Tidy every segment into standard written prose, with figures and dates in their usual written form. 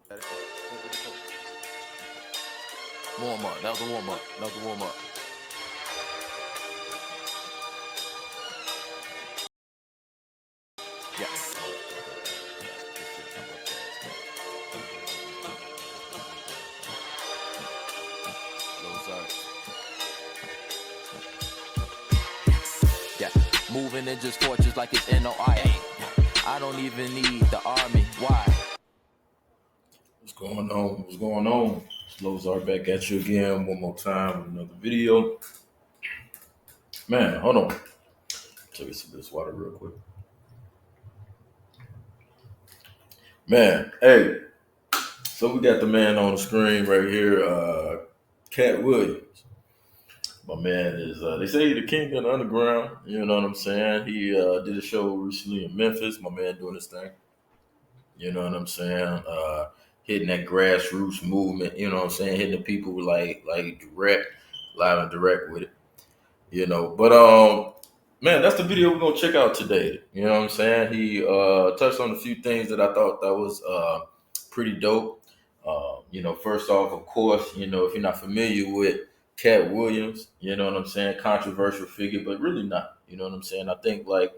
Warm up. That was a warm up. Yes. Yeah. Moving ninjas fortress like it's NOIA. I don't even need the army. Why? What's going on? Lozar back at you again one more time with another video. Man, hold on. Take a sip of this water real quick. Man, hey. So we got the man on the screen right here, Katt Williams. My man is, they say he's the king of the underground. You know what I'm saying? He did a show recently in Memphis. My man doing his thing. You know what I'm saying? Hitting that grassroots movement. You know what I'm saying? Hitting the people like direct, live and direct with it. You know, but man, that's the video we're gonna check out today. You know what I'm saying? He touched on a few things that I thought that was pretty dope. You know, first off, of course, you know, if you're not familiar with Katt Williams, you know what I'm saying, controversial figure, but really not. You know what I'm saying? I think like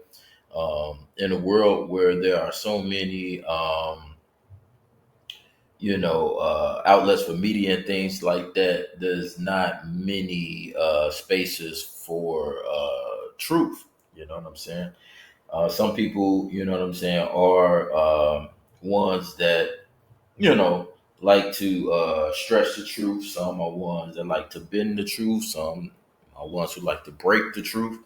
in a world where there are so many outlets for media and things like that, there's not many spaces for truth. You know what I'm saying? Some people, you know what I'm saying, are ones that, you know, like to stretch the truth. Some are ones that like to bend the truth. Some are ones who like to break the truth.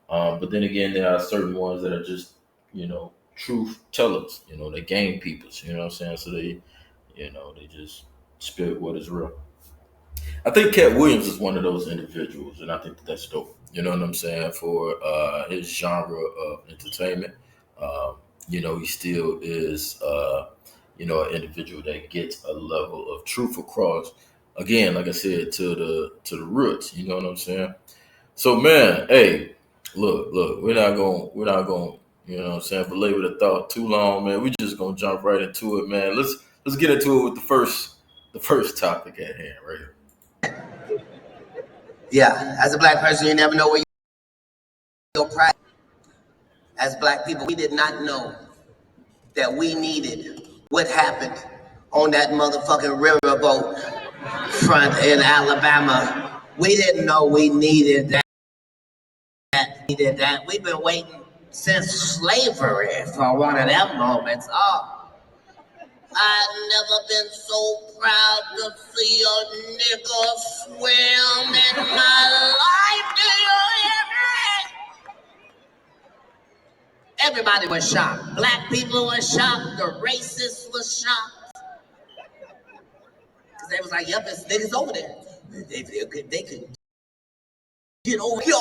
But then again, there are certain ones that are just, you know, truth tellers. You know, they game peoples. You know what I'm saying? So they, you know, they just spit what is real. I think Katt Williams is one of those individuals, and I think that's dope. You know what I'm saying? For his genre of entertainment, you know, he still is, you know, an individual that gets a level of truth across. Again, like I said, to the roots. You know what I'm saying? So, man, hey, look, we're not going, you know what I'm saying, belabor the thought too long, man. We just gonna jump right into it, man. Let's get into it with the first topic at hand, right here. Yeah, as a black person, you never know where your pride. As black people, we did not know that we needed what happened on that motherfucking riverboat front in Alabama. We didn't know we needed that. We've been waiting since slavery for one of them moments. Oh, I've never been so proud to see a nigga swim in my life. Do you hear me? Everybody was shocked. Black people were shocked. The racists were shocked. Because they was like, yep, this nigga's over there. They could get over here.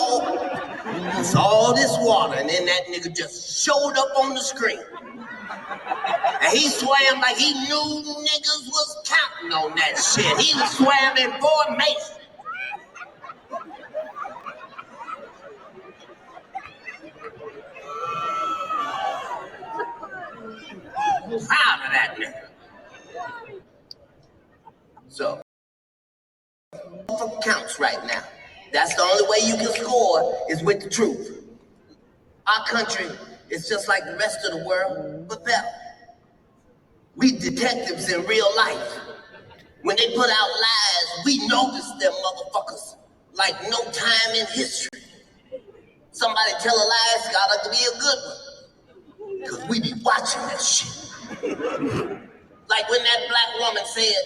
It's all this water. And then that nigga just showed up on the screen. And he swam like he knew niggas was counting on that shit. He was swam in formation. Proud of that nigga. So, counts right now. That's the only way you can score is with the truth. Our country is just like the rest of the world, but better. We detectives in real life. When they put out lies, we notice them motherfuckers like no time in history. Somebody tell a lie, it's gotta be a good one. Because we be watching that shit. Like when that black woman said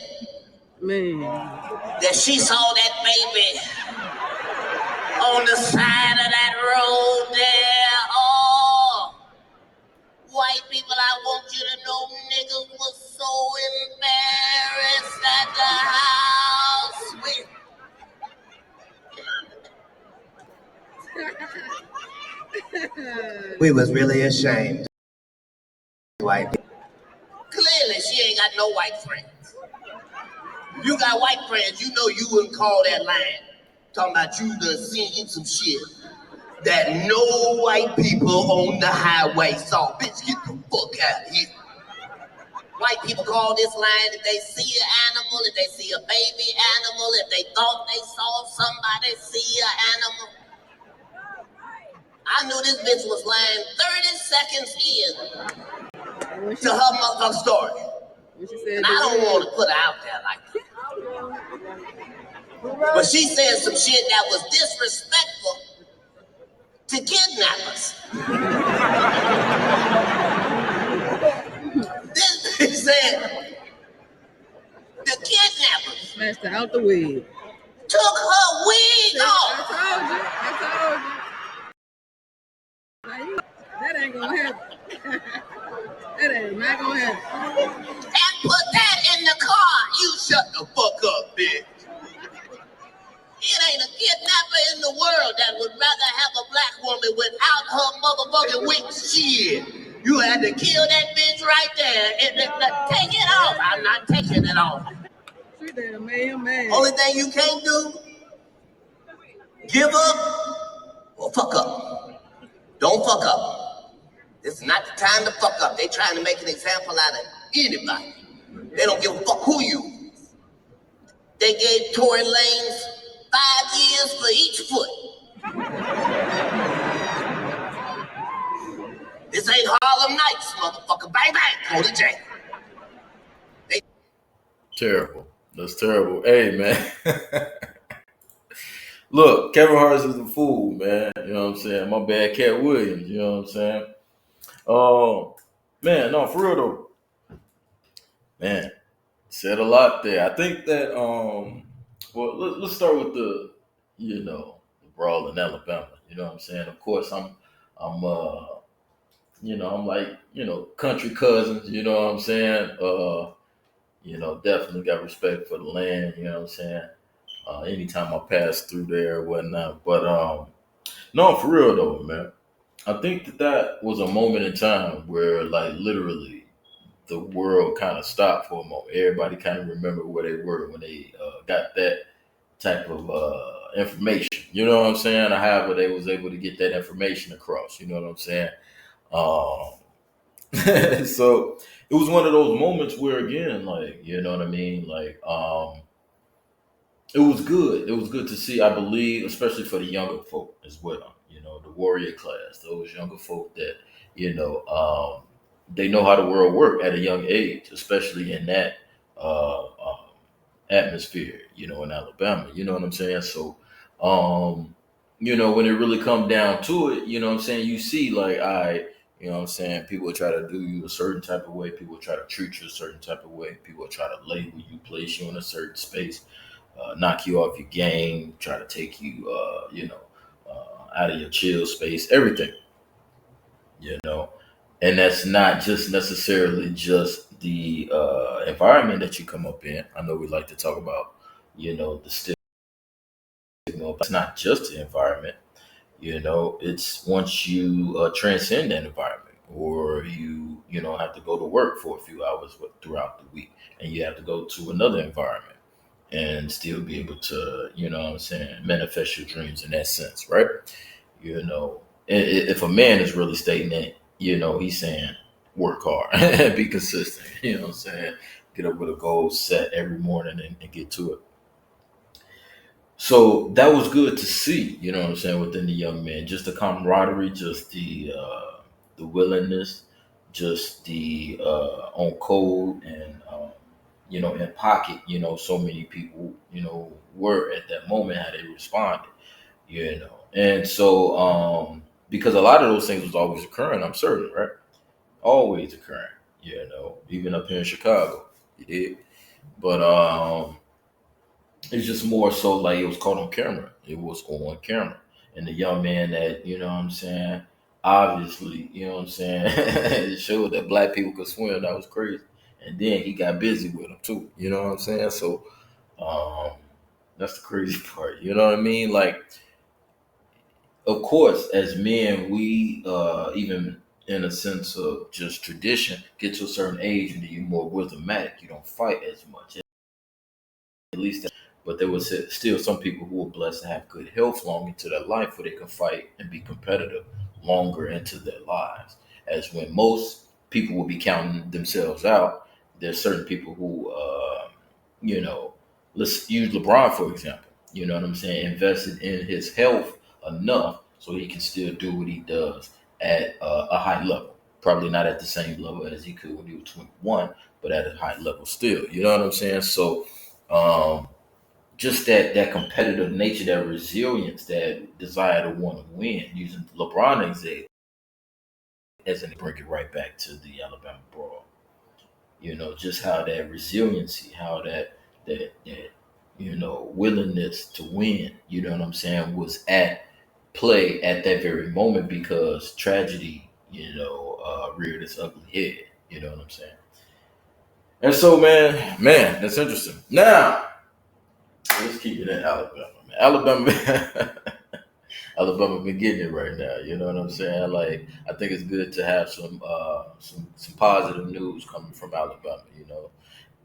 that she saw that baby on the side of that road there. Oh, white people, I want you to know niggas was so embarrassed at the house. We was really ashamed. White people. Clearly, she ain't got no white friends. If you got white friends, you know you wouldn't call that line. Talking about you done seen some shit that no white people on the highway saw. Bitch, get the fuck out of here. White people call this line if they see an animal, if they see a baby animal, if they thought they saw somebody see an animal. I knew this bitch was lying 30 seconds in to her motherfucking story. And I don't want to put her out there like that. But she said some shit that was disrespectful to kidnappers. This bitch said the kidnappers smashed her out the wig. Took her wig off. I told you. That ain't gonna happen. That ain't not gonna happen. And put that in the car. You shut the fuck up, bitch. It ain't a kidnapper in the world that would rather have a black woman without her motherfucking wig. Shit. You had to kill that bitch right there. Take it off. I'm not taking it off. She did a man. Only thing you can't do, give up or fuck up. Don't fuck up. This is not the time to fuck up. They trying to make an example out of anybody. They don't give a fuck who you. They gave Tory Lanez 5 years for each foot. This ain't Harlem Nights, motherfucker. Bang, bang, go to jail. Terrible. That's terrible. Hey, man. Look, Kevin Hart is a fool, man. You know what I'm saying? My bad, Katt Williams. You know what I'm saying? Man, no, for real though. Man, said a lot there. I think that well, let's start with the brawl in Alabama. You know what I'm saying? Of course, I'm like, country cousins. You know what I'm saying? Definitely got respect for the land. You know what I'm saying? Anytime I pass through there or whatnot. But no, for real though, man. I think that was a moment in time where, like, literally the world kind of stopped for a moment. Everybody kind of remembered where they were when they got that type of information. You know what I'm saying? Or however they was able to get that information across. You know what I'm saying? So it was one of those moments where, again, like, you know what I mean? Like, it was good. It was good to see, I believe, especially for the younger folk as well. The warrior class, those younger folk that, they know how the world work at a young age, especially in that atmosphere, in Alabama. You know what I'm saying? So, when it really come down to it, you know what I'm saying, you see, like, you know what I'm saying, people try to do you a certain type of way, people try to treat you a certain type of way, people try to label you, place you in a certain space, knock you off your game, try to take you, out of your chill space, everything, and that's not just necessarily just the environment that you come up in. I know we like to talk about, the stigma, but it's not just the environment. It's once you transcend that environment, or you have to go to work for a few hours throughout the week, and you have to go to another environment and still be able to, manifest your dreams in that sense, right? If a man is really stating that, he's saying work hard, be consistent, what I'm saying? Get up with a goal set every morning and get to it. So that was good to see, what I'm saying, within the young man, just the camaraderie, just the willingness, just the on code, and in pocket, so many people, were at that moment, how they responded, and so because a lot of those things was always occurring, I'm certain, right? Always occurring, even up here in Chicago, you did. But it's just more so like it was caught on camera. It was on camera. And the young man that, what I'm saying, obviously, what I'm saying, it showed that black people could swim. That was crazy. And then he got busy with them too. You know what I'm saying? So that's the crazy part. You know what I mean? Like, of course, as men, we even in a sense of just tradition, get to a certain age and you're more rhythmatic. You don't fight as much. At least, but there was still some people who were blessed to have good health long into their life where they could fight and be competitive longer into their lives. As when most people would be counting themselves out, there's certain people who, you know, let's use LeBron for example. You know what I'm saying? Invested in his health enough so he can still do what he does at a high level. Probably not at the same level as he could when he was 21, but at a high level still. You know what I'm saying? So, just that competitive nature, that resilience, that desire to want to win. Using LeBron example as an bring it right back to the Alabama brawl. You know, just how that resiliency, how that willingness to win. You know what I'm saying, was at play at that very moment because tragedy, reared its ugly head. You know what I'm saying? And so, man, that's interesting. Now, let's keep it in Alabama, man. Alabama, Alabama been getting it right now. You know what I'm saying? Like, I think it's good to have some positive news coming from Alabama.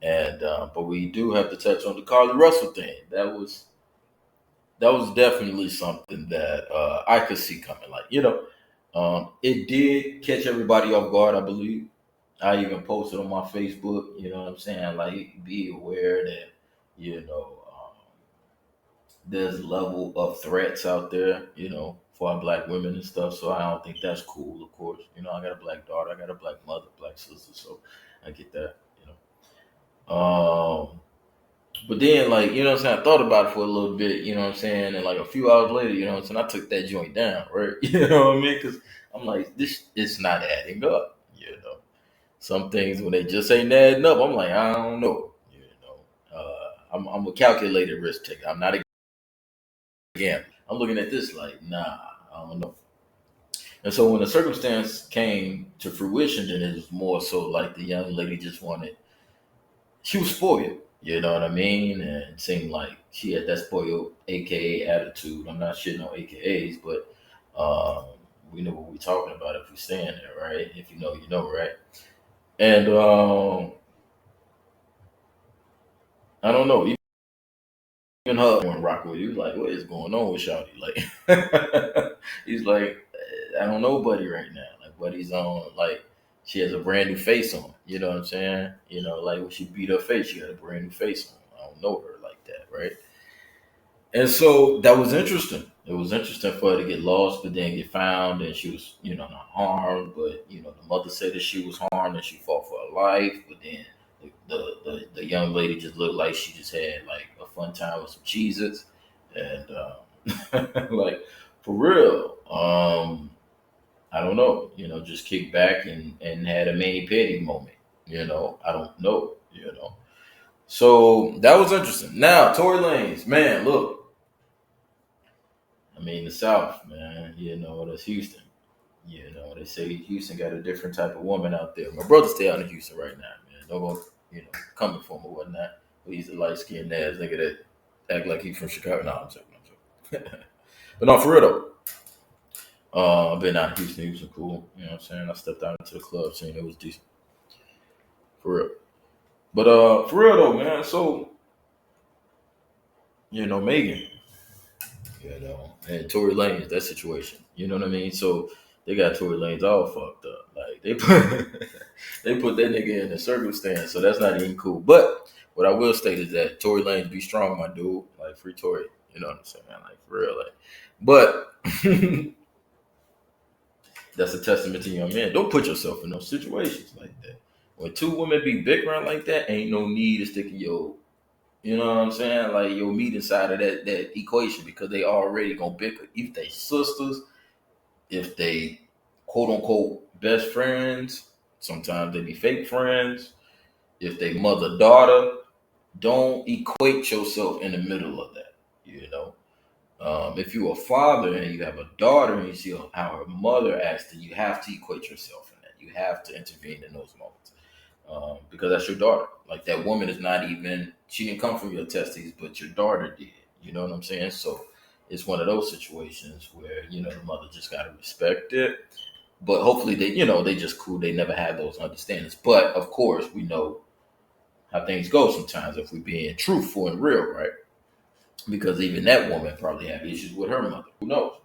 And but we do have to touch on the Carly Russell thing. That was definitely something that I could see coming. Like, it did catch everybody off guard, I believe. I even posted on my Facebook, you know what I'm saying? Like, be aware that, there's a level of threats out there, for our black women and stuff. So I don't think that's cool, of course. I got a black daughter, I got a black mother, black sister, so I get that, But then, like, you know what I'm saying, I thought about it for a little bit, you know what I'm saying, and like a few hours later, you know what I'm saying, I took that joint down, right? You know what I mean? Because I'm like, this it's not adding up, Some things, when they just ain't adding up, I'm like, I don't know, I'm a calculated risk taker. I'm not a gambler. I'm looking at this like, nah, I don't know. And so when the circumstance came to fruition, then it was more so like the young lady just wanted, she was spoiled, you know what I mean? And it seemed like she had that spoiled AKA attitude. I'm not shitting on AKAs, but we know what we're talking about if we're staying there, right? If you know, you know, right? And I don't know, even her when rock with you, like, what is going on with Shawty? Like, he's like, I don't know Buddy right now. Like, Buddy's on, like, she has a brand new face on. You know what I'm saying? Like when she beat her face, she had a brand new face on. I don't know her like that, right? And so that was interesting. It was interesting for her to get lost, but then get found, and she was, not harmed. But the mother said that she was harmed and she fought for her life. But then the young lady just looked like she just had like a fun time with some Cheez-Its, and like, for real. I don't know, just kicked back and had a mani petty moment. I don't know. So that was interesting. Now, Tory Lanez, man, look. I mean, the South, man, that's Houston. They say Houston got a different type of woman out there. My brother stay out in Houston right now, man. Don't go, coming for him or whatnot. But he's a light skinned ass nigga that act like he's from Chicago. No, I'm joking. But no, for real though. I've been out in Houston. Houston cool. You know what I'm saying? I stepped out into the club scene. It was decent. For real. But for real though, man. So, Megan, and Tory Lanez, that situation. You know what I mean? So they got Tory Lanez all fucked up. Like they put that nigga in a circumstance, so that's not even cool. But what I will state is that Tory Lanez, be strong, my dude. Like, free Tory. You know what I'm saying? Like, for real. Like, but that's a testament to young men. Don't put yourself in those situations like that. When two women be bickering like that, ain't no need to stick in your, you know what I'm saying? Like, your meat inside of that equation, because they already gonna bicker. If they sisters, if they quote unquote best friends, sometimes they be fake friends. If they mother daughter, don't equate yourself in the middle of that. If you're a father and you have a daughter and you see how her mother acts, then you have to equate yourself in that. You have to intervene in those moments, because that's your daughter. Like, that woman is not even, she didn't come from your testes, but your daughter did. You know what I'm saying? So it's one of those situations where, the mother just got to respect it. But hopefully they just cool. They never had those understandings. But of course, we know how things go sometimes if we're being truthful and real, right? Because even that woman probably had issues with her mother. Who knows?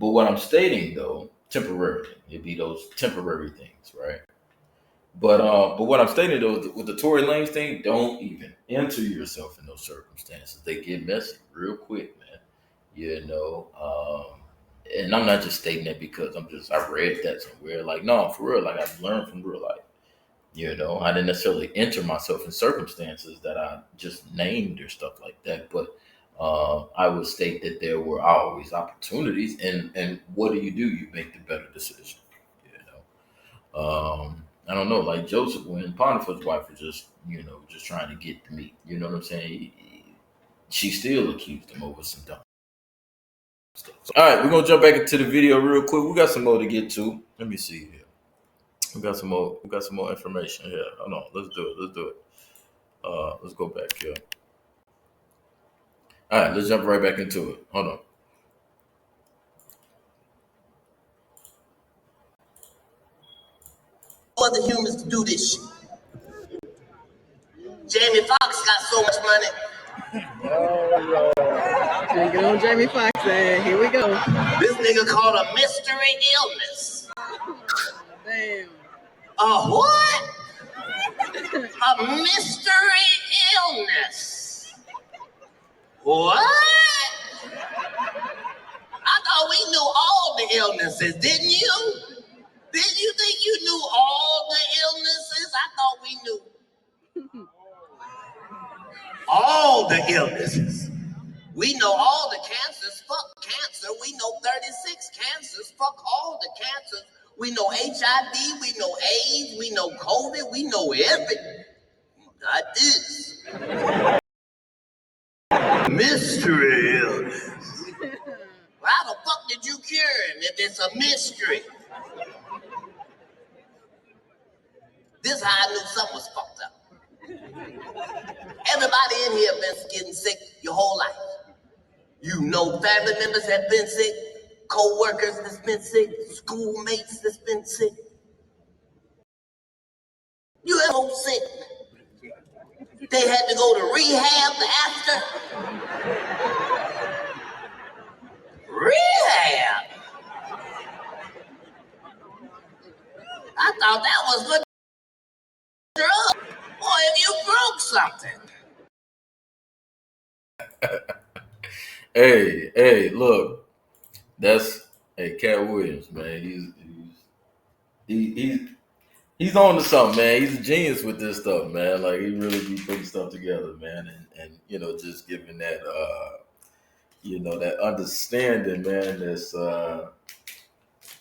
But what I'm stating, though, temporarily, it'd be those temporary things, right? But what I'm stating though, with the Tory Lanez thing, don't even enter yourself in those circumstances. They get messy real quick, man. You know, and I'm not just stating that because I read that somewhere. Like, no, for real. Like, I've learned from real life. You know, I didn't necessarily enter myself in circumstances that I just named or stuff like that, but I would state that there were always opportunities, and what do? You make the better decision. You know, I don't know, like Joseph when Potiphar's wife was just trying to get the meat. You know what I'm saying? She still accused him over some dumb stuff. So, all right, we're gonna jump back into the video real quick. We got some more to get to. Let me see here. We got some more. We got some more information here. Hold on. Let's do it. Let's do it. Let's go back here. All right, let's jump right back into it. Hold on. Other humans to do this shit. Jamie Foxx got so much money. Can't get on Jamie Foxx. Here we go. This nigga called a mystery illness. Damn. A what? A mystery illness. What? I thought we knew all the illnesses, didn't you? Didn't you think you knew all the illnesses? I thought we knew all the illnesses. We know all the cancers. Fuck cancer. We know 36 cancers. Fuck all the cancers. We know HIV. We know AIDS. We know COVID. We know everything. Not this. Mystery illness. Well, how the fuck did you cure him if it's a mystery? This is how I knew something was fucked up. Everybody in here been getting sick your whole life. You know family members have been sick, co-workers that's been sick, schoolmates that's been sick. You ever sick? They had to go to rehab after? Rehab? I thought that was good drug. Boy, if you broke something. Hey, look, that's Katt Williams, man. He's on to something, man. He's a genius with this stuff, man. Like he really be putting stuff together, man, and just giving that that understanding, man, that's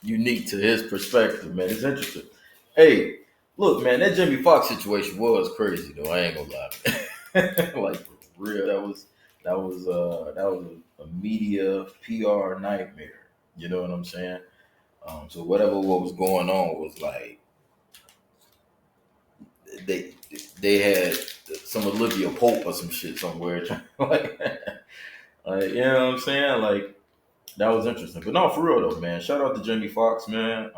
unique to his perspective, man. It's interesting. Hey, look, man, that Jamie Foxx situation was crazy though. I ain't gonna lie. Like for real, that was a media PR nightmare. You know what I'm saying? So what was going on was like they had some Olivia Pope or some shit somewhere, like you know what I'm saying? Like that was interesting. But no, for real though, man. Shout out to Jamie Foxx, man.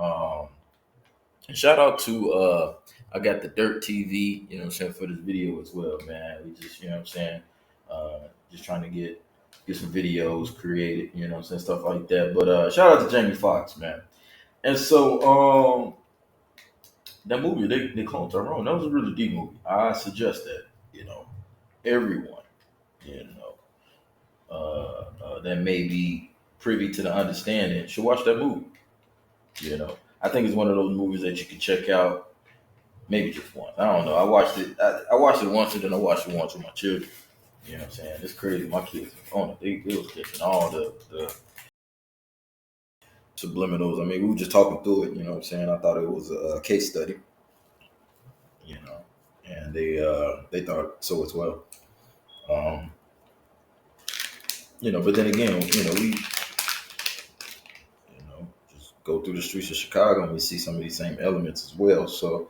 And shout out to I got the Dirt TV, you know what I'm saying, for this video as well, man. We just, you know what I'm saying, just trying to get some videos created, you know what I'm saying, stuff like that. But shout out to Jamie Foxx, man. And so that movie, they cloned Tyrone. That was a really deep movie. I suggest that, everyone, that may be privy to the understanding should watch that movie. I think it's one of those movies that you can check out maybe just once. I don't know. I watched it. I watched it once, and then I watched it once with my children. You know what I'm saying? It's crazy. My kids on it. They was catching all the subliminals. I mean, we were just talking through it. You know what I'm saying? I thought it was a case study. And they thought so as well. But then again, we just go through the streets of Chicago and we see some of these same elements as well. So,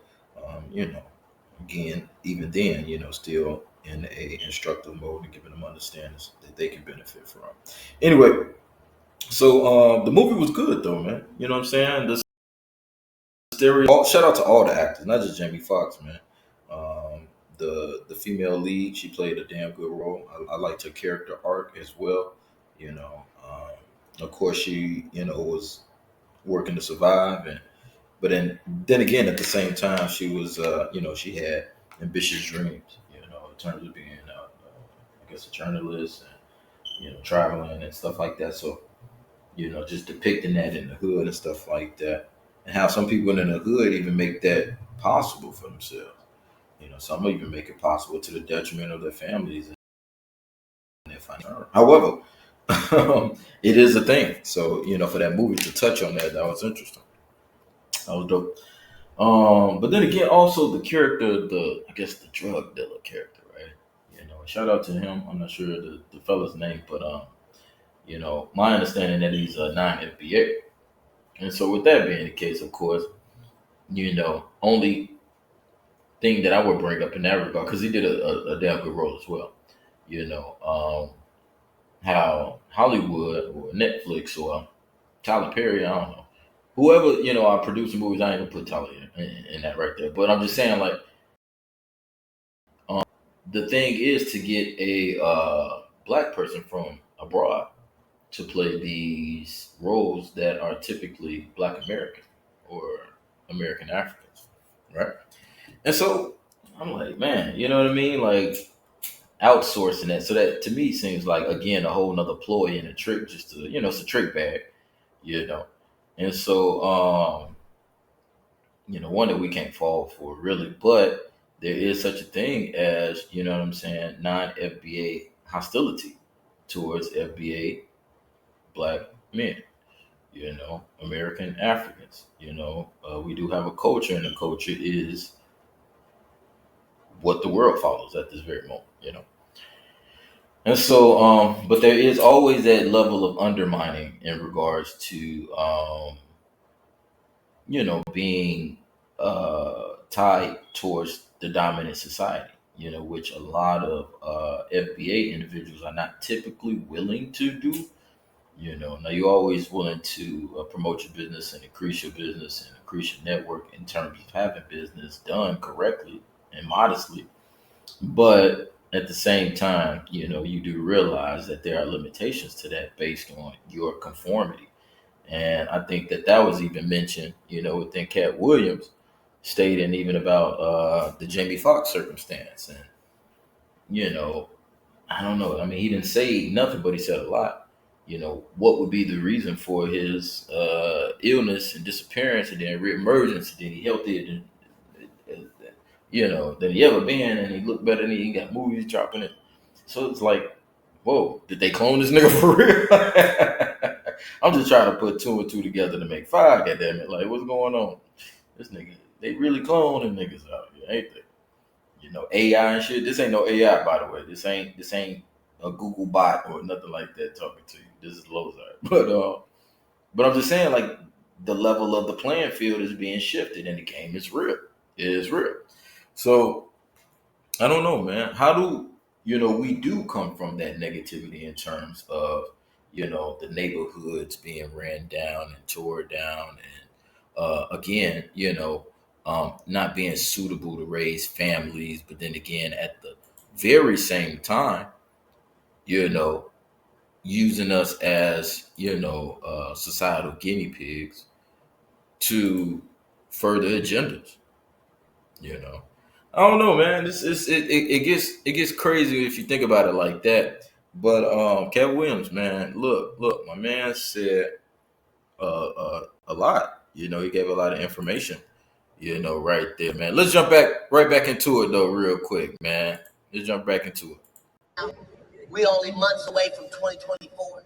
again, even then, still in a instructive mode and giving them understandings that they can benefit from. Anyway, so the movie was good though, man. You know what I'm saying? The stereo. Shout out to all the actors, not just Jamie Foxx, man. The female lead, she played a damn good role. I liked her character arc as well. Of course, she was working to survive, and But then again, at the same time, she was, she had ambitious dreams, in terms of being, I guess, a journalist and, traveling and stuff like that. So, just depicting that in the hood and stuff like that, and how some people in the hood even make that possible for themselves. Some even make it possible to the detriment of their families and their financial. However, it is a thing. So, for that movie to touch on that was interesting. That was dope. But then again, also the character, I guess the drug dealer character, right? Shout out to him. I'm not sure the fella's name, but my understanding that he's a non-FBA. And so with that being the case, of course, only thing that I would bring up in that regard, because he did a damn good role as well. How Hollywood or Netflix or Tyler Perry, I don't know. Whoever, are producing movies, I ain't gonna put Tyler in that right there. But I'm just saying, like, the thing is to get a black person from abroad to play these roles that are typically Black American or American Africans, right? And so I'm like, man, you know what I mean? Like, outsourcing that. So that to me seems like, again, a whole nother ploy and a trick, just to, it's a trick bag, And so, one that we can't fall for really, but there is such a thing as, non-FBA hostility towards FBA Black men, American Africans, we do have a culture, and the culture is what the world follows at this very moment. And so, but there is always that level of undermining in regards to, being tied towards the dominant society, which a lot of FBA individuals are not typically willing to do. Now you're always willing to promote your business and increase your business and increase your network in terms of having business done correctly and modestly. But at the same time, you do realize that there are limitations to that based on your conformity. And I think that was even mentioned, within Katt Williams stating even about the Jamie Foxx circumstance. And, I don't know. I mean, he didn't say nothing, but he said a lot. What would be the reason for his illness and disappearance and then reemergence, and then he healthier than he ever been, and he looked better than he got movies dropping it. So it's like, whoa, did they clone this nigga for real? I'm just trying to put two and two together to make five, goddammit. Like, what's going on? This nigga, they really cloning niggas out here, ain't they? AI and shit. This ain't no AI, by the way. This ain't a Google bot or nothing like that talking to you. This is Lozart. But I'm just saying, like, the level of the playing field is being shifted, and the game is real. It is real. So I don't know, man. How do we do come from that negativity in terms of the neighborhoods being ran down and tore down, and again, not being suitable to raise families, but then again, at the very same time, using us as societal guinea pigs to further agendas. I don't know, man. It gets crazy if you think about it like that. But Katt Williams, man, look, my man said a lot. He gave a lot of information. Right there, man. Let's jump right back into it though, real quick, man. Let's jump back into it. We only months away from 2024.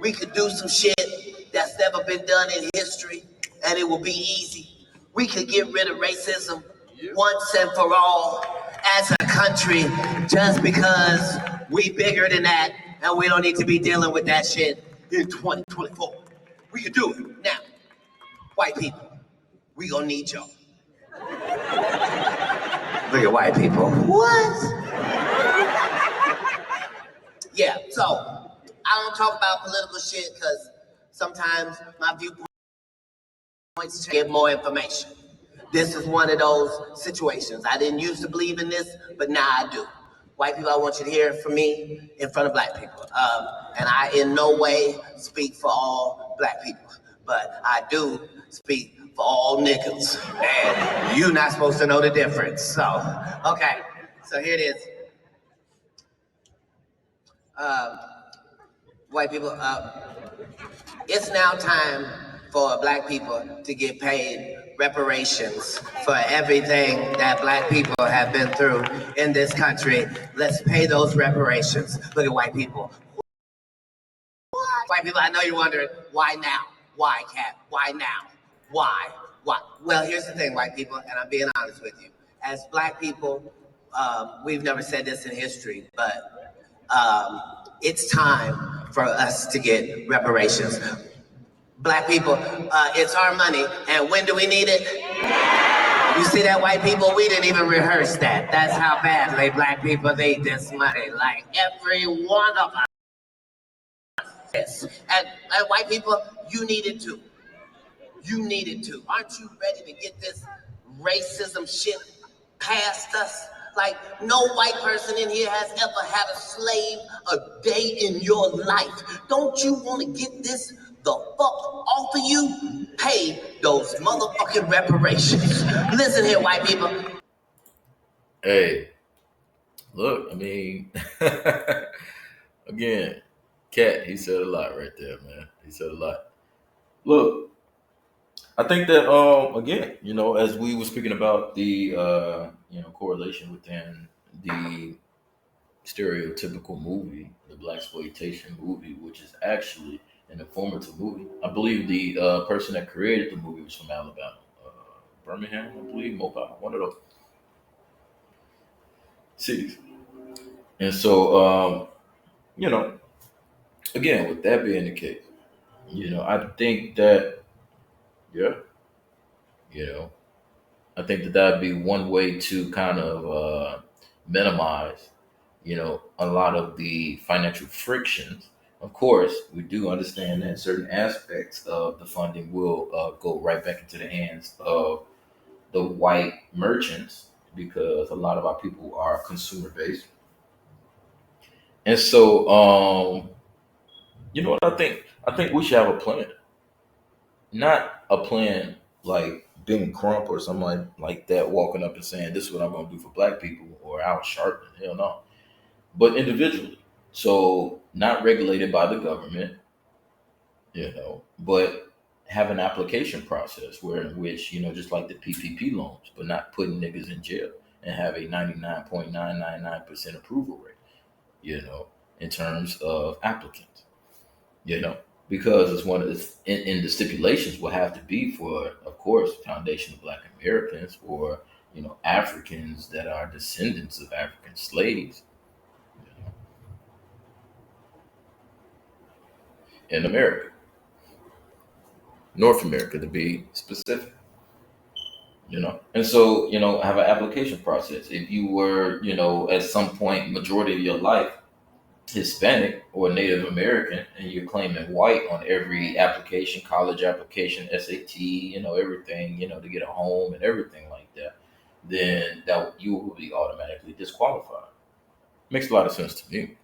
We could do some shit that's never been done in history, and it will be easy. We could get rid of racism once and for all as a country, just because we bigger than that, and we don't need to be dealing with that shit in 2024. We could do it now. White people, we gonna need y'all. Look at white people. What? Yeah, so I don't talk about political shit because sometimes my viewpoints get more information. This is one of those situations. I didn't used to believe in this, but now I do. White people, I want you to hear from me in front of black people. And I in no way speak for all black people, but I do speak for all niggas. And you not supposed to know the difference. So, okay. So here it is. White people, it's now time for black people to get paid reparations for everything that black people have been through in this country. Let's pay those reparations. Look at white people. White people, I know you're wondering, why now? Why, Katt? Why now? Why? Why? Well, here's the thing, white people, and I'm being honest with you. As black people, we've never said this in history, but it's time for us to get reparations. Black people, it's our money, and when do we need it? You see that, white people? We didn't even rehearse that. That's how badly black people need this money. Like every one of us. And white people, you need it too. You need it too. Aren't you ready to get this racism shit past us? Like, no white person in here has ever had a slave a day in your life. Don't you want to get this the fuck off of you? Pay those motherfucking reparations. Listen here, white people. Hey, look, I mean, again, Katt, he said a lot right there, man. He said a lot. Look, I think that again, as we were speaking about the correlation within the stereotypical movie, the blaxploitation movie, which is actually an informative movie. I believe the person that created the movie was from Alabama, Birmingham, I believe, Mobile, one of those cities. And so, again, with that being the case, I think that, yeah, you know, I think that that'd be one way to kind of minimize, a lot of the financial frictions. Of course, we do understand that certain aspects of the funding will go right back into the hands of the white merchants because a lot of our people are consumer based. And so, you know what I think? I think we should have a plan, not a plan like Ben Crump or somebody like that walking up and saying, "This is what I'm going to do for Black people," or Al Sharpton. Hell no. But individually. So not regulated by the government, but have an application process where in which, just like the PPP loans, but not putting niggas in jail and have a 99.999% approval rate, in terms of applicants, you know, because it's one of the, in the stipulations will have to be for, of course, foundation of Black Americans or, Africans that are descendants of African slaves, in America, North America to be specific, And so, have an application process. If you were, at some point, majority of your life, Hispanic or Native American, and you're claiming white on every application, college application, SAT, everything, to get a home and everything like that, then that you will be automatically disqualified. Makes a lot of sense to me.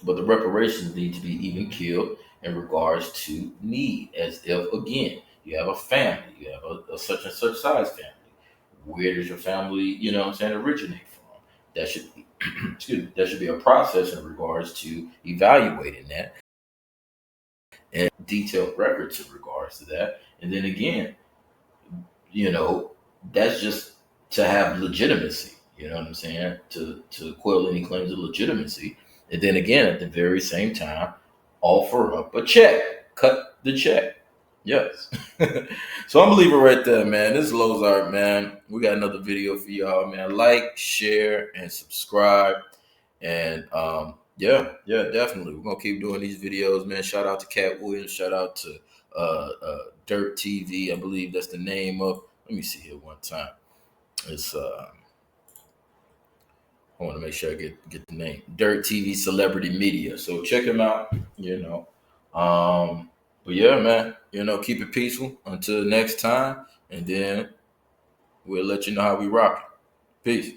But the reparations need to be even killed in regards to need, as if, again, you have a family, you have a such and such size family. Where does your family, originate from? That should be, excuse me, there should be a process in regards to evaluating that and detailed records in regards to that. And then again, that's just to have legitimacy, you know what I'm saying? To quell any claims of legitimacy. And then again, at the very same time, offer up a check, cut the check. Yes. So I'm gonna leave it right there, man. This is Lozart, man. We got another video for y'all, man. Like, share, and subscribe. And yeah, definitely. We're gonna keep doing these videos, man. Shout out to Katt Williams. Shout out to Dirt TV. I believe that's the name of. Let me see here one time. It's I want to make sure I get the name. Dirt TV Celebrity Media. So check him out, But yeah, man, keep it peaceful until next time. And then we'll let you know how we rock it. Peace.